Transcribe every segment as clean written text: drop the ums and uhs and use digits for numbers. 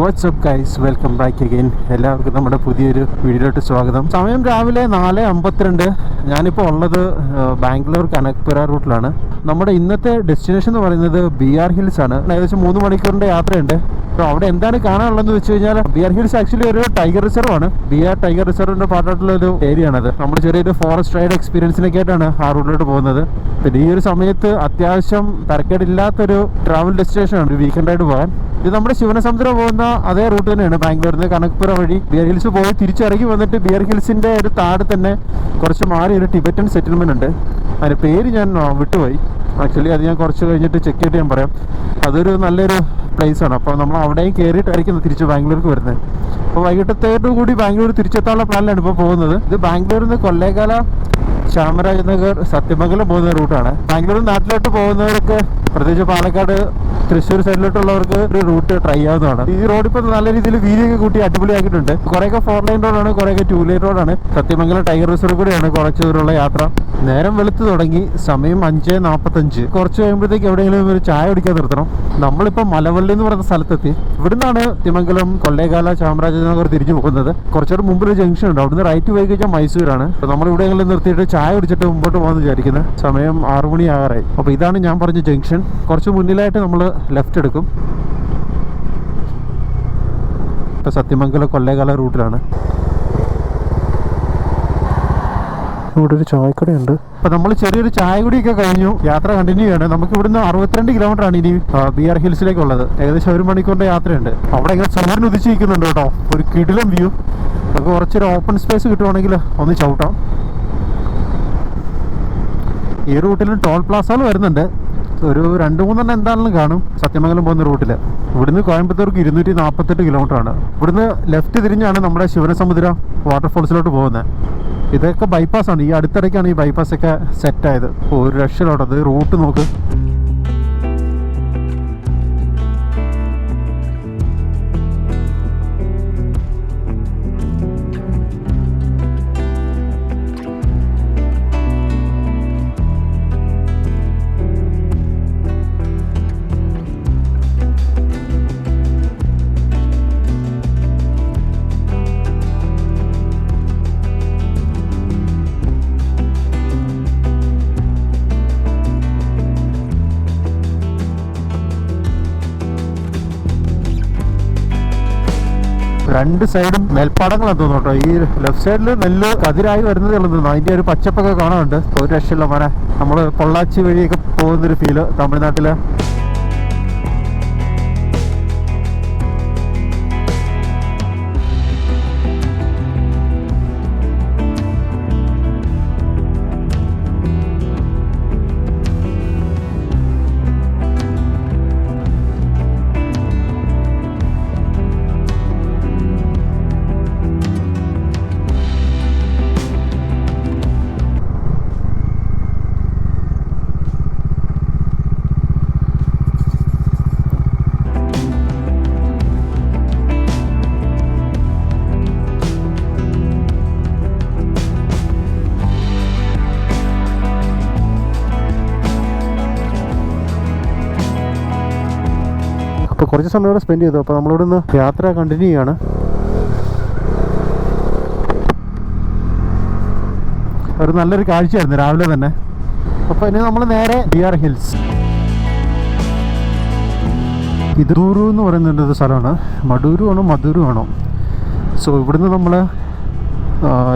WhatsApp guys, welcome back again. എല്ലാവർക്കും നമ്മുടെ പുതിയൊരു വീഡിയോയിലോട്ട് സ്വാഗതം. സമയം രാവിലെ 4:52. ഞാനിപ്പോൾ ഉള്ളത് ബാംഗ്ലൂർ കനക്പുര റൂട്ടിലാണ്. നമ്മുടെ ഇന്നത്തെ ഡെസ്റ്റിനേഷൻ എന്ന് പറയുന്നത് BR ഹിൽസ് ആണ്. ഏകദേശം 3 മണിക്കൂറിൻ്റെ യാത്രയുണ്ട്. അപ്പോൾ അവിടെ എന്താണ് കാണാനുള്ളതെന്ന് വെച്ച് കഴിഞ്ഞാൽ, BR ഹിൽസ് ആക്ച്വലി ഒരു ടൈഗർ റിസർവ് ആണ്. BR ടൈഗർ റിസർവിൻ്റെ പാർട്ടായിട്ടുള്ള ഒരു ഏരിയ ആണത്. നമ്മൾ ചെറിയൊരു ഫോറസ്റ്റ് റൈഡ് എക്സ്പീരിയൻസിനൊക്കെ ആയിട്ടാണ് ആ റൂട്ടിലോട്ട് പോകുന്നത്. പിന്നെ ഈ ഒരു സമയത്ത് അത്യാവശ്യം തരക്കേടില്ലാത്തൊരു ട്രാവൽ ഡെസ്റ്റിനേഷൻ ആണ് ഒരു വീക്കെൻഡ് ആയിട്ട് പോകാൻ. ഇത് നമ്മുടെ ശിവനസമുദ്രം പോകുന്ന അതേ റൂട്ട് തന്നെയാണ്. ബാംഗ്ലൂരിൽ നിന്ന് കനക്പുര വഴി BR ഹിൽസ് പോയി തിരിച്ചിറങ്ങി വന്നിട്ട് BR ഹിൽസിൻ്റെ ഒരു താഴെ തന്നെ കുറച്ച് മാറി ഒരു ടിബറ്റൻ സെറ്റിൽമെൻറ്റ് ഉണ്ട്. അതിൻ്റെ പേര് ഞാൻ വിട്ടുപോയി. ആക്ച്വലി അത് ഞാൻ കുറച്ച് കഴിഞ്ഞിട്ട് ചെക്ക് ചെയ്തിട്ട് ഞാൻ പറയാം. അതൊരു നല്ലൊരു പ്ലേസാണ്. അപ്പോൾ നമ്മൾ അവിടെയും കയറിയിട്ടായിരിക്കും തിരിച്ച് ബാംഗ്ലൂർക്ക് വരുന്നത്. അപ്പോൾ വൈകിട്ടത്തേട്ട് കൂടി ബാംഗ്ലൂർ തിരിച്ചെത്താനുള്ള പ്ലാനിലാണ് ഇപ്പോൾ പോകുന്നത്. ഇത് ബാംഗ്ലൂരിൽ നിന്ന് കൊല്ലേകാല, ചാമരാജനഗർ, സത്യമംഗലം പോകുന്ന റൂട്ടാണ്. ബാംഗ്ലൂർ നാട്ടിലോട്ട് പോകുന്നവർക്ക്, പ്രത്യേകിച്ച് പാലക്കാട്, തൃശ്ശൂർ സൈഡിലോട്ടുള്ളവർക്ക് ഒരു റൂട്ട് ട്രൈ ആവുന്നതാണ്. ഈ റോഡ് ഇപ്പോൾ നല്ല രീതിയിൽ വീതിയൊക്കെ കൂട്ടി അടിപൊളിയാക്കിയിട്ടുണ്ട്. കുറേയൊക്കെ 4 ലൈൻ റോഡാണ്, കുറേയൊക്കെ 2 ലൈൻ റോഡാണ്. സത്യമംഗലം ടൈഗർ റിസർവ് കൂടെയാണ് കുറച്ച് ദൂരമുള്ള യാത്ര. നേരം വെളുത്ത് തുടങ്ങി. സമയം 5:45. കുറച്ച് കഴിയുമ്പോഴത്തേക്ക് എവിടെയെങ്കിലും ഒരു ചായ കുടിക്കാൻ നിർത്തണം. നമ്മളിപ്പോൾ മലവള്ളി എന്ന് പറയുന്ന സ്ഥലത്തെത്തി. ഇവിടുന്നാണ് തിമംഗലം, കൊല്ലേകാല, ചാമരാജനഗർ തിരിഞ്ഞു പോകുന്നത്. കുറച്ചുകൂടെ മുമ്പിൽ ജംഗ്ഷൻ ഉണ്ട്. അവിടുന്ന് റൈറ്റ് പോയി കഴിഞ്ഞാൽ മൈസൂരാണ്. അപ്പോൾ നമ്മൾ ഇവിടെയെങ്കിലും നിർത്തിയിട്ട് ചായ കുടിച്ചിട്ട് മുമ്പോട്ട് പോകാമെന്ന് വിചാരിക്കുന്നത്. സമയം 6 മണി ആകാറായി. അപ്പോൾ ഇതാണ് ഞാൻ പറഞ്ഞ ജംഗ്ഷൻ. കുറച്ച് മുന്നിലായിട്ട് നമ്മൾ ലെഫ്റ്റ് എടുക്കും. ഇപ്പോൾ സത്യമംഗലം കൊല്ലേകാല റൂട്ടിലാണ്. ഇവിടെ ഒരു ചായക്കടയുണ്ട്. അപ്പോൾ നമ്മൾ ചെറിയൊരു ചായ കുടിയൊക്കെ കഴിഞ്ഞു. യാത്ര കണ്ടിന്യൂ ചെയ്യാണ്. നമുക്ക് ഇവിടുന്ന് 62 കിലോമീറ്റർ ആണ് ഇനി BR ഹിൽസിലേക്കുള്ളത്. ഏകദേശം 1 മണിക്കൂറിൻ്റെ യാത്രയുണ്ട്. അവിടെ ഇങ്ങനെ സൂര്യൻ ഉദിച്ചിരിക്കുന്നുണ്ട് കേട്ടോ. ഒരു കിടിലം വ്യൂ. നമുക്ക് കുറച്ചൊരു ഓപ്പൺ സ്പേസ് കിട്ടുവാണെങ്കിൽ ഒന്ന് ചവിട്ടാം. ഈ റൂട്ടിൽ ടോൾ പ്ലാസകൾ വരുന്നുണ്ട്. ഒരു 2-3 എന്താണെങ്കിലും കാണും സത്യമംഗലം പോകുന്ന റൂട്ടിൽ. ഇവിടുന്ന് കോയമ്പത്തൂർക്ക് 248 കിലോമീറ്റർ ആണ്. ഇവിടുന്ന് ലെഫ്റ്റ് തിരിഞ്ഞാണ് നമ്മുടെ ശിവനസമുദ്ര വാട്ടർഫോൾസിലോട്ട് പോകുന്നത്. ഇതൊക്കെ ബൈപ്പാസാണ്. ഈ അടുത്തിടയ്ക്കാണ് ഈ ബൈപ്പാസൊക്കെ സെറ്റായത്. ഒരു രക്ഷയിലോട്ടത് റൂട്ട് നോക്ക്. രണ്ട് സൈഡും നെൽപ്പാടങ്ങളാണ് തോന്നുന്നു കേട്ടോ. ഈ ലെഫ്റ്റ് സൈഡിൽ നെല്ല് കതിരായി വരുന്നതേ ഉള്ളൂ തോന്നുന്നു. അതിൻ്റെ ഒരു പച്ചപ്പൊക്കെ കാണാനുണ്ട്. ഒരു രക്ഷയില്ല മോനെ. നമ്മൾ പൊള്ളാച്ചി വഴിയൊക്കെ പോകുന്നൊരു ഫീല് തമിഴ്നാട്ടിൽ. അപ്പോൾ കുറച്ച് സമയം ഇവിടെ സ്പെൻഡ് ചെയ്തു. അപ്പോൾ നമ്മളിവിടെ നിന്ന് യാത്ര കണ്ടിന്യൂ ചെയ്യാണ്. ഒരു നല്ലൊരു കാഴ്ചയായിരുന്നു രാവിലെ തന്നെ. അപ്പോൾ ഇനി നമ്മൾ നേരെ BR ഹിൽസ്. ഇതൂരു എന്ന് പറയുന്നൊരു സ്ഥലമാണ്. മഡൂരു ആണോ മധുരു ആണോ? സോ ഇവിടുന്ന് നമ്മൾ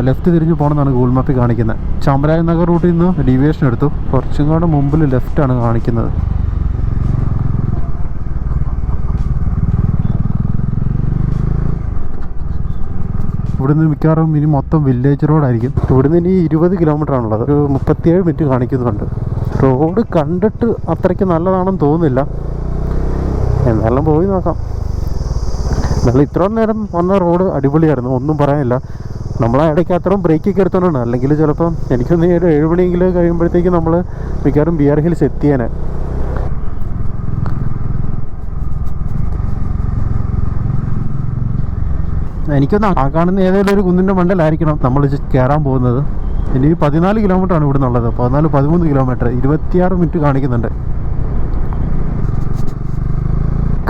ലെഫ്റ്റ് തിരിഞ്ഞ് പോകണമെന്നാണ് ഗൂഗിൾ മാപ്പിൽ കാണിക്കുന്നത്. ചാമരാജനഗർ റൂട്ടിൽ നിന്ന് ഡീവിയേഷൻ എടുത്തു. കുറച്ചും കൂടെ മുമ്പിൽ ലെഫ്റ്റാണ് കാണിക്കുന്നത്. ഇവിടുന്ന് മിക്കവാറും ഇനി മൊത്തം വില്ലേജ് റോഡായിരിക്കും. ഇവിടുന്ന് ഇനി 20 കിലോമീറ്റർ ആണുള്ളത്. ഒരു 37 മിനിറ്റ് കാണിക്കുന്നുണ്ട്. റോഡ് കണ്ടിട്ട് അത്രയ്ക്ക് നല്ലതാണെന്ന് തോന്നുന്നില്ല. എന്നാലും പോയി നോക്കാം. എന്നാലും ഇത്രയും നേരം വന്ന റോഡ് അടിപൊളിയായിരുന്നു, ഒന്നും പറയാനില്ല. നമ്മളെ ഇടയ്ക്ക് അത്രയും ബ്രേക്കൊക്കെ എടുത്തോണ്ടാണ്. അല്ലെങ്കിൽ ചിലപ്പം എനിക്കൊന്ന് ഒരു 7 മണിയെങ്കിലും കഴിയുമ്പോഴത്തേക്ക് നമ്മൾ മിക്കവാറും BR ഹിൽസ് എത്തിയേനെ. എനിക്കൊന്ന് ആ കാണുന്ന ഏതെങ്കിലും ഒരു കുന്നിൻ്റെ മണ്ടലായിരിക്കണം നമ്മൾ കയറാൻ പോകുന്നത്. ഇനി 14 കിലോമീറ്റർ ആണ് ഇവിടെ നിന്നുള്ളത്. 14-13 കിലോമീറ്റർ, 26 മിനിറ്റ് കാണിക്കുന്നുണ്ട്.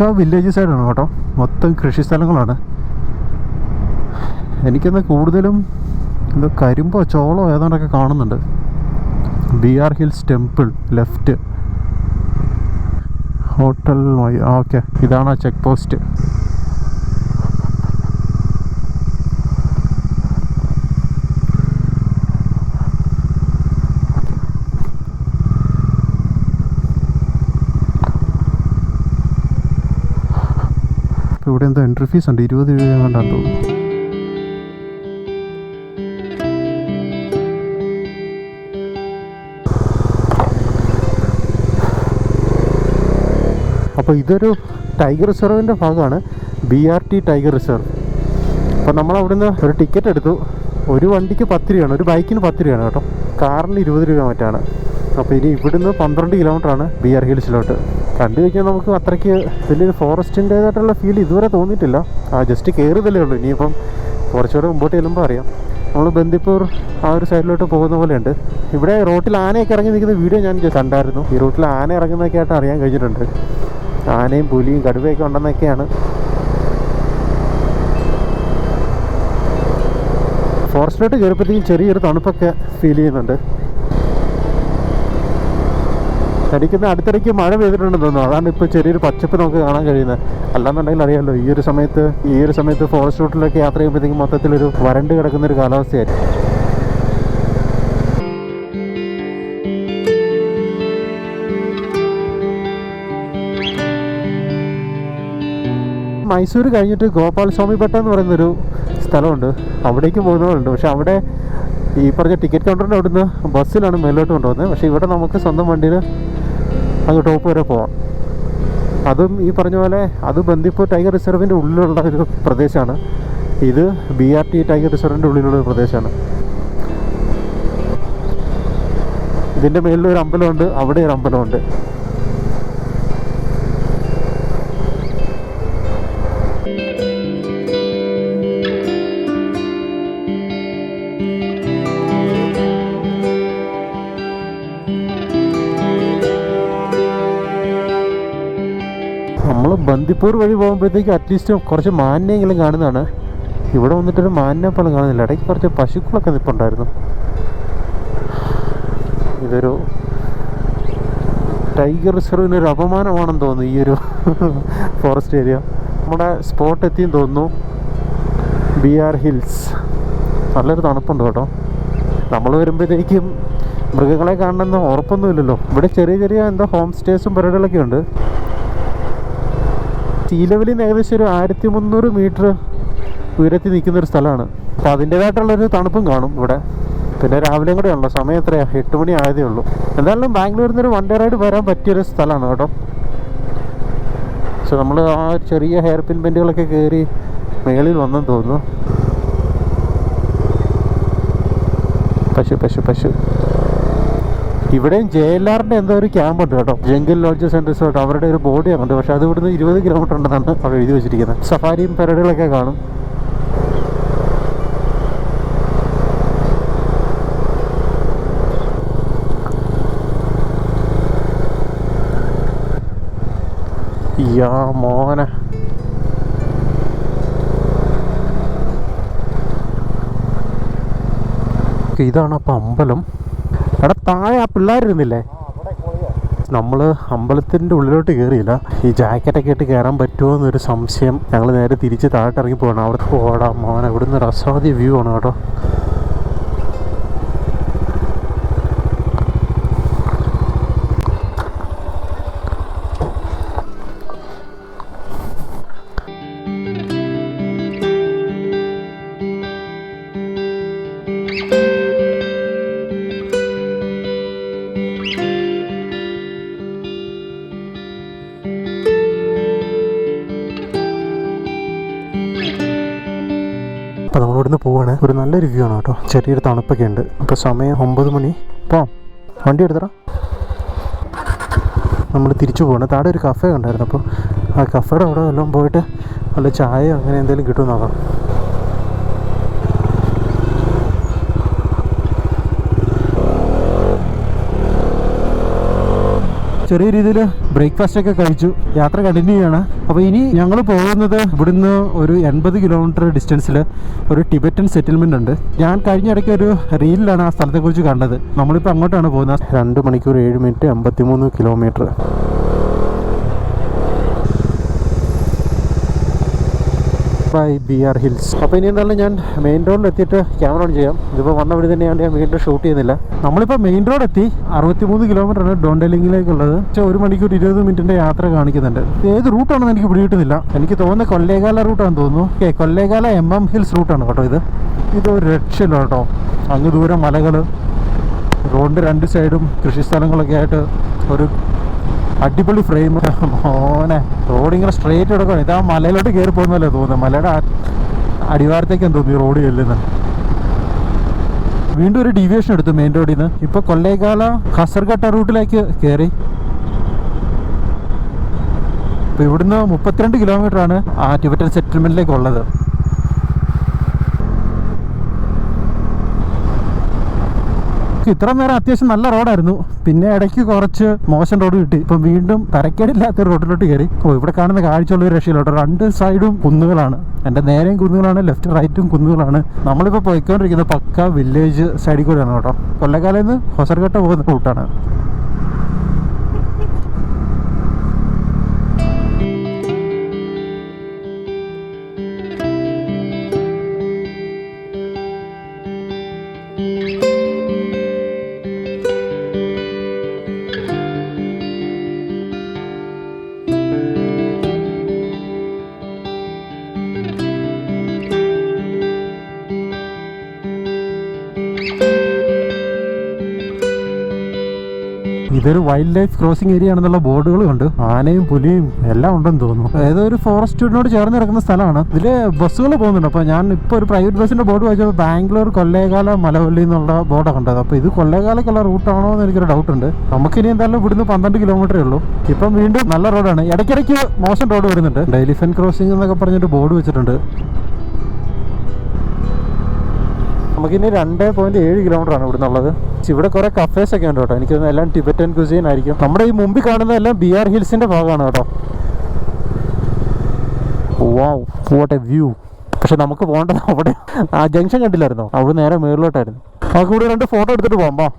പക്ക വില്ലേജ് സൈഡാണ് കേട്ടോ, മൊത്തം കൃഷി സ്ഥലങ്ങളാണ്. എനിക്കെന്താ കൂടുതലും എന്തോ കരിമ്പോ ചോളോ ഏതാണ്ടൊക്കെ കാണുന്നുണ്ട്. BR hills temple left, hotel okay, ഇതാണ് ആ ചെക്ക് പോസ്റ്റ്. ഇപ്പോൾ ഇവിടെ എന്തോ എൻട്രി ഫീസ് ഉണ്ട്, 20 രൂപ കൊണ്ടാണ് തോന്നുന്നു. അപ്പോൾ ഇതൊരു ടൈഗർ റിസർവിൻ്റെ ഭാഗമാണ്, BRT ടൈഗർ റിസർവ്. അപ്പോൾ നമ്മളവിടുന്ന് ഒരു ടിക്കറ്റ് എടുത്തു. ഒരു വണ്ടിക്ക് 10 രൂപയാണ്, ഒരു ബൈക്കിന് 10 രൂപയാണ് കേട്ടോ, കാറിന് 20 രൂപ മറ്റാണ്. അപ്പോൾ ഇനി ഇവിടുന്ന് 12 കിലോമീറ്ററാണ് BR ഹിൽസിലോട്ട്. കണ്ടു കഴിഞ്ഞാൽ നമുക്ക് അത്രയ്ക്ക് വലിയൊരു ഫോറസ്റ്റിൻ്റേതായിട്ടുള്ള ഫീൽ ഇതുവരെ തോന്നിയിട്ടില്ല. ജസ്റ്റ് കയറിയതല്ലേ ഉള്ളൂ. ഇനിയിപ്പം കുറച്ചുകൂടെ മുമ്പോട്ട് ചെല്ലുമ്പോൾ അറിയാം. നമ്മൾ ബന്ദിപ്പൂർ ആ ഒരു സൈഡിലോട്ട് പോകുന്ന പോലെയുണ്ട്. ഇവിടെ റോട്ടിൽ ആനയൊക്കെ ഇറങ്ങി നിൽക്കുന്ന വീഡിയോ ഞാൻ കണ്ടായിരുന്നു. ഈ റോട്ടിൽ ആന ഇറങ്ങുന്നതൊക്കെ ആയിട്ട് അറിയാൻ കഴിഞ്ഞിട്ടുണ്ട്. ആനയും പുലിയും കടുവയൊക്കെ ഉണ്ടെന്നൊക്കെയാണ്. ഫോറസ്റ്റിലോട്ട് കയറിയപ്പോഴത്തേക്കും ചെറിയൊരു തണുപ്പൊക്കെ ഫീൽ ചെയ്യുന്നുണ്ട്. എനിക്കിന്ന് അടുത്തിടയ്ക്ക് മഴ പെയ്തിട്ടുണ്ടെന്ന് തോന്നുന്നു, അതാണ് ഇപ്പോൾ ചെറിയൊരു പച്ചപ്പ് നമുക്ക് കാണാൻ കഴിയുന്നത്. അല്ലാന്നുണ്ടെങ്കിൽ അറിയാമല്ലോ, ഈ ഒരു സമയത്ത് ഫോറസ്റ്റ് റൂട്ടിലൊക്കെ യാത്ര ചെയ്യുമ്പോഴത്തേക്കും മൊത്തത്തിലൊരു വരണ്ട് കിടക്കുന്നൊരു കാലാവസ്ഥയായിരുന്നു. മൈസൂർ കഴിഞ്ഞിട്ട് ഗോപാലസ്വാമി ബെട്ട എന്ന് പറയുന്നൊരു സ്ഥലമുണ്ട്, അവിടേക്ക് പോകുന്നവരുണ്ട്. പക്ഷെ അവിടെ ഈ പറഞ്ഞ ടിക്കറ്റ് കൗണ്ടറിൻ്റെ അവിടുന്ന് ബസ്സിലാണ് മേലോട്ട് കൊണ്ടുപോകുന്നത്. പക്ഷേ ഇവിടെ നമുക്ക് സ്വന്തം വണ്ടിയിൽ അങ്ങ് ടോപ്പ് വരെ പോവാം. അതും ഈ പറഞ്ഞ പോലെ അത് ബന്ദിപ്പൂർ ടൈഗർ റിസർവിൻ്റെ ഉള്ളിലുള്ള ഒരു പ്രദേശമാണ്. ഇത് BRT ടൈഗർ റിസർവിൻ്റെ ഉള്ളിലുള്ള ഒരു പ്രദേശമാണ്. ഇതിൻ്റെ മേലിലൊരു അമ്പലമുണ്ട്, അവിടെ ഒരു അമ്പലമുണ്ട്. നമ്മൾ ബന്ദിപ്പൂർ വഴി പോകുമ്പോഴത്തേക്ക് അറ്റ്ലീസ്റ്റ് കുറച്ച് മാനിനെങ്കിലും കാണുന്നതാണ്. ഇവിടെ വന്നിട്ടൊരു മാനിനെ പോലും കാണുന്നില്ല. ഇടയ്ക്ക് കുറച്ച് പശുക്കളൊക്കെ നിൽപ്പുണ്ടായിരുന്നു. ഇതൊരു ടൈഗർ റിസർവിനൊരു അപമാനമാണെന്ന് തോന്നുന്നു ഈ ഒരു ഫോറസ്റ്റ് ഏരിയ. നമ്മുടെ സ്പോട്ട് എത്തിയെന്ന് തോന്നുന്നു, BR ഹിൽസ്. നല്ലൊരു തണുപ്പുണ്ട് കേട്ടോ. നമ്മൾ വരുമ്പോഴത്തേക്കും മൃഗങ്ങളെ കാണണമെന്ന് ഉറപ്പൊന്നുമില്ലല്ലോ. ഇവിടെ ചെറിയ ചെറിയ എന്തോ ഹോം സ്റ്റേസും പരിപാടികളൊക്കെ ഉണ്ട്. സീ ലെവലിൽ നിന്ന് ഏകദേശം ഒരു 1300 മീറ്റർ ഉയരത്തിൽ നിൽക്കുന്നൊരു സ്ഥലമാണ്. അപ്പോൾ അതിൻ്റേതായിട്ടുള്ളൊരു തണുപ്പും കാണും ഇവിടെ. പിന്നെ രാവിലെയും കൂടെ ഉള്ളൂ, സമയം എത്രയാണ്, 8 മണി ആയതേ ഉള്ളൂ. എന്തായാലും ബാംഗ്ലൂരിൽ നിന്നൊരു വൺ ഡേ റൈഡ് വരാൻ പറ്റിയൊരു സ്ഥലമാണ് കേട്ടോ. പക്ഷെ നമ്മൾ ആ ചെറിയ ഹെയർ പിൻ ബെൻഡുകളൊക്കെ കയറി മേളിൽ വന്നെന്ന് തോന്നുന്നു. പശു ഇവിടെയും JLRൻ്റെ എന്തോ ഒരു ക്യാമ്പ് ഉണ്ട് കേട്ടോ, ജംഗിൾ ലോഡ്ജസ് ആൻഡ് റിസോർട്ട്. അവരുടെ ഒരു ബോർഡ് ഉണ്ട്. പക്ഷെ അത് ഇവിടുന്ന് 20 കിലോമീറ്റർ ഉണ്ടെന്നാണ് അവിടെ എഴുതി വെച്ചിരിക്കുന്നത്. സഫാരിയും പരിപാടികളൊക്കെ കാണും. യാ മോനെ, ഇതാണ് അപ്പം അമ്പലം. എടാ താഴെ ആ പിള്ളേരിരുന്നില്ലേ? നമ്മൾ അമ്പലത്തിൻ്റെ ഉള്ളിലോട്ട് കയറിയില്ല. ഈ ജാക്കറ്റൊക്കെ ഇട്ട് കയറാൻ പറ്റുമോ എന്നൊരു സംശയം. ഞങ്ങൾ നേരെ തിരിച്ച് താഴോട്ട് ഇറങ്ങി പോകണം. അവിടെ ഓടാ മോനെ, ഇവിടുന്ന് ഒരു അസാധ്യ വ്യൂ ആണ് കേട്ടോ. അപ്പോൾ നമ്മളിവിടുന്ന് പോവാണ്. ഒരു നല്ലൊരു വ്യൂ ആണ് കേട്ടോ, ചെറിയൊരു തണുപ്പൊക്കെ ഉണ്ട്. ഇപ്പോൾ സമയം 9 മണി. പോവാം, വണ്ടി എടുത്തറ. നമ്മൾ തിരിച്ചു പോകണം. താഴെ ഒരു കഫേ ഉണ്ടായിരുന്നു, അപ്പോൾ ആ കഫേയുടെ അവിടെ വല്ലതും പോയിട്ട് വല്ല ചായയോ അങ്ങനെ എന്തെങ്കിലും കിട്ടുമെന്ന് നോക്കാം. ചെറിയ രീതിയിൽ ബ്രേക്ക്ഫാസ്റ്റ് ഒക്കെ കഴിച്ചു. യാത്ര കണ്ടിന്യൂ ചെയ്യാണ്. അപ്പോൾ ഇനി ഞങ്ങൾ പോകുന്നത് ഇവിടുന്ന് ഒരു 80 കിലോമീറ്റർ ഡിസ്റ്റൻസിൽ ഒരു ടിബറ്റൻ സെറ്റിൽമെൻ്റ് ഉണ്ട്. ഞാൻ കഴിഞ്ഞ ഇടയ്ക്ക് ഒരു റീലിലാണ് ആ സ്ഥലത്തെക്കുറിച്ച് കണ്ടത്. നമ്മളിപ്പോൾ അങ്ങോട്ടാണ് പോകുന്നത്. 2 മണിക്കൂർ 7 മിനിറ്റ് 53 കിലോമീറ്റർ. BR hills. അപ്പോൾ ഇനി എന്തായാലും ഞാൻ മെയിൻ റോഡിൽ എത്തിയിട്ട് ക്യാമറ ഓൺ ചെയ്യാം. ഇതിപ്പോൾ വന്ന വഴി തന്നെയാണ്, ഞാൻ വീണ്ടും ഷൂട്ട് ചെയ്യുന്നില്ല. നമ്മളിപ്പോൾ മെയിൻ റോഡ് എത്തി. 63 കിലോമീറ്ററാണ് ഡോണ്ടലിംഗിലേക്കുള്ളത്. പക്ഷേ 1 മണിക്കൂർ 20 മിനിറ്റിൻ്റെ യാത്ര കാണിക്കുന്നുണ്ട്. ഏത് റൂട്ടാണെന്ന് എനിക്ക് പിടികിട്ടുന്നില്ല. എനിക്ക് തോന്നുന്നത് കൊല്ലേകാല റൂട്ടാണെന്ന് തോന്നുന്നു. കൊല്ലേകാല MM ഹിൽസ് റൂട്ടാണ് കേട്ടോ ഇത്. ഇതൊരു രക്ഷയില്ല കേട്ടോ. അങ്ങ് ദൂരം മലകൾ, റോഡിൻ്റെ 2 സൈഡും കൃഷിസ്ഥലങ്ങളൊക്കെ ആയിട്ട് ഒരു അടിപൊളി ഫ്രെയിം. മോനെ റോഡ് ഇങ്ങനെ സ്ട്രെയിറ്റ് കിടക്കുകയാണ്. ഇതാ മലയിലോട്ട് കയറി പോകുന്നല്ലേ തോന്നുന്നത്. മലയുടെ അടിവാരത്തേക്കാണ് തോന്നി റോഡ് ചെല്ലുന്നത്. വീണ്ടും ഒരു ഡീവിയേഷൻ എടുത്തു മെയിൻ റോഡിൽ നിന്ന്. ഇപ്പോൾ കൊല്ലേകാല കാസർഗോഡ് റൂട്ടിലേക്ക് കയറി. ഇപ്പോൾ ഇവിടുന്ന് 32 കിലോമീറ്ററാണ് ആ ടിബറ്റൻ സെറ്റിൽമെൻറ്റിലേക്കുള്ളത്. ഇത്ര നേരം അത്യാവശ്യം നല്ല റോഡായിരുന്നു. പിന്നെ ഇടയ്ക്ക് കുറച്ച് മോശം റോഡ് കിട്ടി. ഇപ്പം വീണ്ടും തരക്കേടില്ലാത്ത റോഡിലോട്ട് കയറി. ഇവിടെ കാണുന്ന കാഴ്ചയുള്ള ഒരു രക്ഷയിലോട്ടോ. 2 സൈഡും കുന്നുകളാണ്. എൻ്റെ നേരെയും കുന്നുകളാണ്, ലെഫ്റ്റ് റൈറ്റും കുന്നുകളാണ്. നമ്മളിപ്പോൾ പോയിക്കൊണ്ടിരിക്കുന്നത് പക്ക വില്ലേജ് സൈഡിൽ കൂടെയാണ് കേട്ടോ. കൊല്ലക്കാലയിൽ നിന്ന് ഹൊസർഗട്ട പോകുന്ന റൂട്ടാണ്. ഇതൊരു വൈൽഡ് ലൈഫ് ക്രോസിംഗ് ഏരിയ ആണെന്നുള്ള ബോർഡുകളും ഉണ്ട്. ആനയും പുലിയും എല്ലാം ഉണ്ടെന്ന് തോന്നുന്നു. ഏതോ ഒരു ഫോറസ്റ്റിനോട് ചേർന്ന് കിടക്കുന്ന സ്ഥലമാണ്. ഇതിൽ ബസ്സുകൾ പോകുന്നുണ്ട്. അപ്പോൾ ഞാൻ ഇപ്പോൾ ഒരു പ്രൈവറ്റ് ബസ്സിൻ്റെ ബോർഡ് വായിച്ചപ്പോൾ ബാംഗ്ലൂർ കൊല്ലേകാല മലവള്ളി എന്നുള്ള ബോർഡാണ് കണ്ടത്. അപ്പോൾ ഇത് കൊല്ലേകാലക്കുള്ള റൂട്ടാണോ എന്ന് എനിക്കൊരു ഡൗട്ട് ഉണ്ട്. നമുക്കിനി എന്തായാലും ഇവിടുന്ന് 12 കിലോമീറ്ററേ ഉള്ളൂ. ഇപ്പം വീണ്ടും നല്ല റോഡാണ്. ഇടയ്ക്കിടയ്ക്ക് മോശം റോഡ് വരുന്നുണ്ട്. എലിഫന്റ് ക്രോസിംഗ് എന്നൊക്കെ പറഞ്ഞിട്ട് ബോർഡ് വെച്ചിട്ടുണ്ട്. നമുക്കിനി 2.7 കിലോമീറ്ററാണ് ഇവിടെ നിന്നുള്ളത്. ഇവിടെ കുറേ കഫേസ് ഒക്കെ ഉണ്ട് കേട്ടോ. എനിക്ക് തോന്നുന്നു എല്ലാം ടിബറ്റൻ കുസീൻ ആയിരിക്കും. നമ്മുടെ ഈ മുമ്പിൽ കാണുന്നതെല്ലാം BR ഹിൽസിൻ്റെ ഭാഗമാണ് കേട്ടോ. വാവ്, വാട്ട് എ വ്യൂ. പക്ഷെ നമുക്ക് പോകേണ്ടത് അവിടെ ആ ജംഗ്ഷൻ കണ്ടില്ലായിരുന്നോ? അവിടെ നേരെ മേളിലോട്ടായിരുന്നു. നമുക്ക് ഇവിടെ 2 ഫോട്ടോ എടുത്തിട്ട് പോകാം.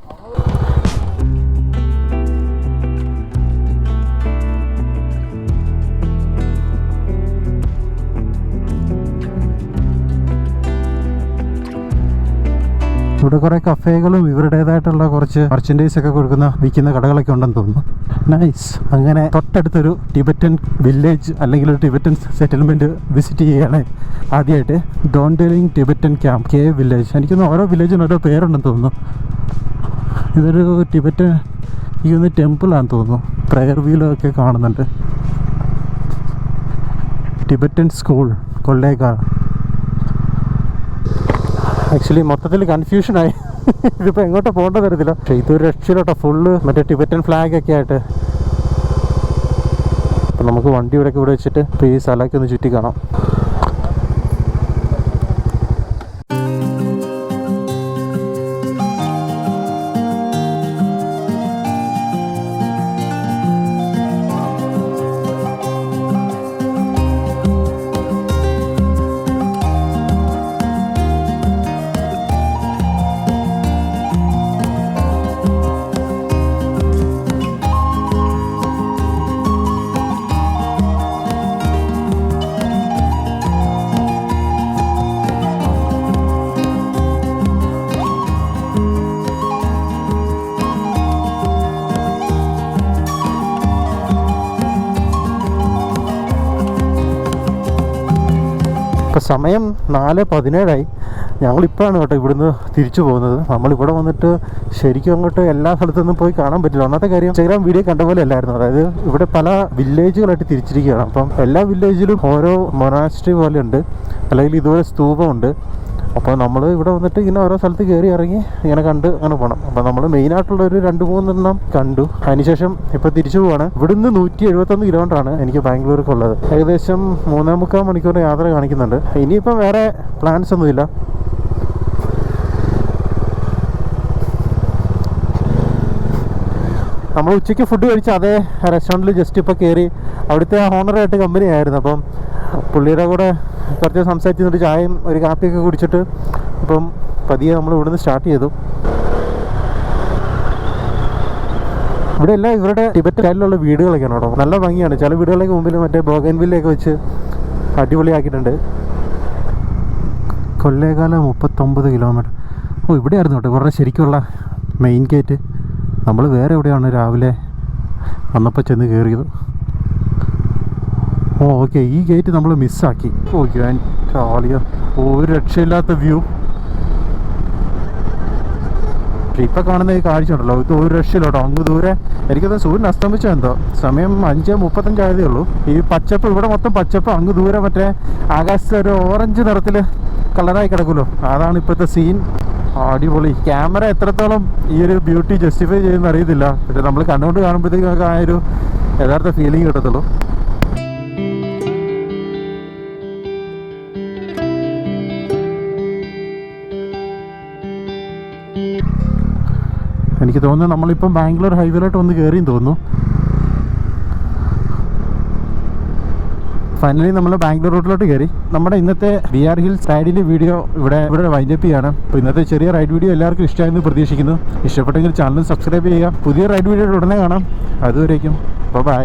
ഇവിടെ കുറേ കഫേകളും ഇവരുടേതായിട്ടുള്ള കുറച്ച് മർച്ചൻഡൈസ് ഒക്കെ വിൽക്കുന്ന കടകളൊക്കെ ഉണ്ടെന്ന് തോന്നുന്നു. നൈസ്. അങ്ങനെ തൊട്ടടുത്തൊരു ടിബറ്റൻ വില്ലേജ് അല്ലെങ്കിൽ ഒരു ടിബറ്റൻ സെറ്റിൽമെൻറ്റ് വിസിറ്റ് ചെയ്യുകയാണ് ആദ്യമായിട്ട്. ഡോണ്ടലിംഗ് ടിബറ്റൻ ക്യാമ്പ് കേവ് വില്ലേജ്. എനിക്കൊന്ന് ഓരോ വില്ലേജിനും ഓരോ പേരുണ്ടെന്ന് തോന്നുന്നു. ഇതൊരു ടിബറ്റൻ ടെമ്പിളാണെന്ന് തോന്നുന്നു. പ്രയർ വീലൊക്കെ കാണുന്നുണ്ട്. Tibetan school കൊല്ലേകാല. ആക്ച്വലി മൊത്തത്തിൽ കൺഫ്യൂഷനായി. ഇതിപ്പോൾ എങ്ങോട്ട് പോകേണ്ടത് അറിയത്തില്ല. പക്ഷേ ഇതൊരു രക്ഷയിലോട്ടോ. ഫുള്ള് മറ്റേ ടിബറ്റൻ ഫ്ലാഗ് ഒക്കെ ആയിട്ട്. അപ്പം നമുക്ക് വണ്ടി ഇവിടെ വെച്ചിട്ട് ഇപ്പോൾ ഈ സ്ഥലമൊക്കെ ഒന്ന് ചുറ്റി കാണാം. ഇപ്പോൾ സമയം 4:17 ഞങ്ങളിപ്പോഴാണ് കേട്ടോ ഇവിടുന്ന് തിരിച്ചു പോകുന്നത്. നമ്മളിവിടെ വന്നിട്ട് ശരിക്കും അങ്ങോട്ട് എല്ലാ സ്ഥലത്തൊന്നും പോയി കാണാൻ പറ്റില്ല. ഒന്നാമത്തെ കാര്യം ഇൻസ്റ്റാഗ്രാം വീഡിയോ കണ്ട പോലെ അല്ലായിരുന്നു. അതായത് ഇവിടെ പല വില്ലേജുകളായിട്ട് തിരിച്ചിരിക്കുകയാണ്. അപ്പം എല്ലാ വില്ലേജിലും ഓരോ മൊനാസ്ട്രി പോലെ ഉണ്ട്, അല്ലെങ്കിൽ ഇതുപോലെ സ്തൂപമുണ്ട്. അപ്പോൾ നമ്മൾ ഇവിടെ വന്നിട്ട് ഇങ്ങനെ ഓരോ സ്ഥലത്ത് കയറി ഇറങ്ങി ഇങ്ങനെ കണ്ട് അങ്ങനെ പോകണം. അപ്പോൾ നമ്മൾ മെയിനായിട്ടുള്ളൊരു 2-3 കണ്ടു. അതിനുശേഷം ഇപ്പോൾ തിരിച്ചു പോവാണ്. ഇവിടുന്ന് 171 കിലോമീറ്ററാണ് എനിക്ക് ബാംഗ്ലൂർക്കുള്ളത്. ഏകദേശം 3.25 മണിക്കൂർ യാത്ര കാണിക്കുന്നുണ്ട്. ഇനിയിപ്പം വേറെ പ്ലാൻസ് ഒന്നുമില്ല. നമ്മൾ ഉച്ചയ്ക്ക് ഫുഡ് കഴിച്ച അതേ റെസ്റ്റോറൻറ്റിൽ ജസ്റ്റ് ഇപ്പോൾ കയറി. അവിടുത്തെ ഓണറായിട്ട് കമ്പനി ആയിരുന്നു. അപ്പം പുള്ളിയുടെ കൂടെ കുറച്ച് സംസാരിച്ച് നിന്നിട്ട് ചായയും ഒരു കാപ്പിയൊക്കെ കുടിച്ചിട്ട് ഇപ്പം പതിയെ നമ്മൾ ഇവിടുന്ന് സ്റ്റാർട്ട് ചെയ്തു. ഇവിടെ എല്ലാം ഇവരുടെ ടിബറ്റ് സ്റ്റൈലിലുള്ള വീടുകളൊക്കെയാണ് കേട്ടോ. നല്ല ഭംഗിയാണ്. ചില വീടുകളൊക്കെ മുമ്പിൽ മറ്റേ ബോഗൻവില്ലയൊക്കെ വെച്ച് അടിപൊളിയാക്കിയിട്ടുണ്ട്. കൊല്ലേകാല 39 കിലോമീറ്റർ. ഓ, ഇവിടെ ആയിരുന്നു കേട്ടോ ഇവരുടെ ശരിക്കുള്ള മെയിൻ ഗേറ്റ്. നമ്മൾ വേറെ എവിടെയാണ് രാവിലെ വന്നപ്പോൾ ചെന്ന് കയറിയത്. ഓ ഓക്കെ, ഈ ഗേറ്റ് നമ്മൾ മിസ്സാക്കി. ഓ ആളിയോ, ഒരു രക്ഷയില്ലാത്ത വ്യൂ. ഇപ്പം കാണുന്ന ഈ കാഴ്ച ഉണ്ടല്ലോ, ഇത് ഒരു രക്ഷയില്ല കേട്ടോ. അങ്ങ് ദൂരെ എനിക്കത് സൂര്യൻ അസ്തമിച്ചോ എന്തോ. സമയം 5:35 ആയതേ ഉള്ളൂ. ഈ പച്ചപ്പ്, ഇവിടെ മൊത്തം പച്ചപ്പ്. അങ്ങ് ദൂരെ മറ്റേ ആകാശത്ത് ഒരു ഓറഞ്ച് നിറത്തിൽ കളറായി കിടക്കുമല്ലോ, അതാണ് ഇപ്പോഴത്തെ സീൻ. അടിപൊളി. ക്യാമറ എത്രത്തോളം ഈ ഒരു ബ്യൂട്ടി ജസ്റ്റിഫൈ ചെയ്യുന്ന അറിയത്തില്ല. പക്ഷെ നമ്മൾ കണ്ടുകൊണ്ട് കാണുമ്പോഴത്തേക്കൊക്കെ ആ ഒരു യഥാർത്ഥ ഫീലിംഗ് കിട്ടത്തുള്ളൂ. എനിക്ക് തോന്നുന്നു നമ്മളിപ്പം ബാംഗ്ലൂർ ഹൈവേയിലോട്ട് വന്ന് കയറിയെന്ന് തോന്നുന്നു. ഫൈനലി നമ്മൾ ബാംഗ്ലൂർ റൂട്ടിലോട്ട് കയറി. നമ്മുടെ ഇന്നത്തെ BR ഹിൽസ് റൈഡിൻ്റെ വീഡിയോ ഇവിടെ വൈൻഡപ്പ് ചെയ്യാണ്. അപ്പോൾ ഇന്നത്തെ ചെറിയ റൈഡ് വീഡിയോ എല്ലാവർക്കും ഇഷ്ടമായെന്ന് പ്രതീക്ഷിക്കുന്നു. ഇഷ്ടപ്പെട്ടെങ്കിൽ ചാനൽ സബ്സ്ക്രൈബ് ചെയ്യുക. പുതിയ റൈഡ് വീഡിയോ ഉടനെ കാണാം. അതുവരേക്കും ബൈ.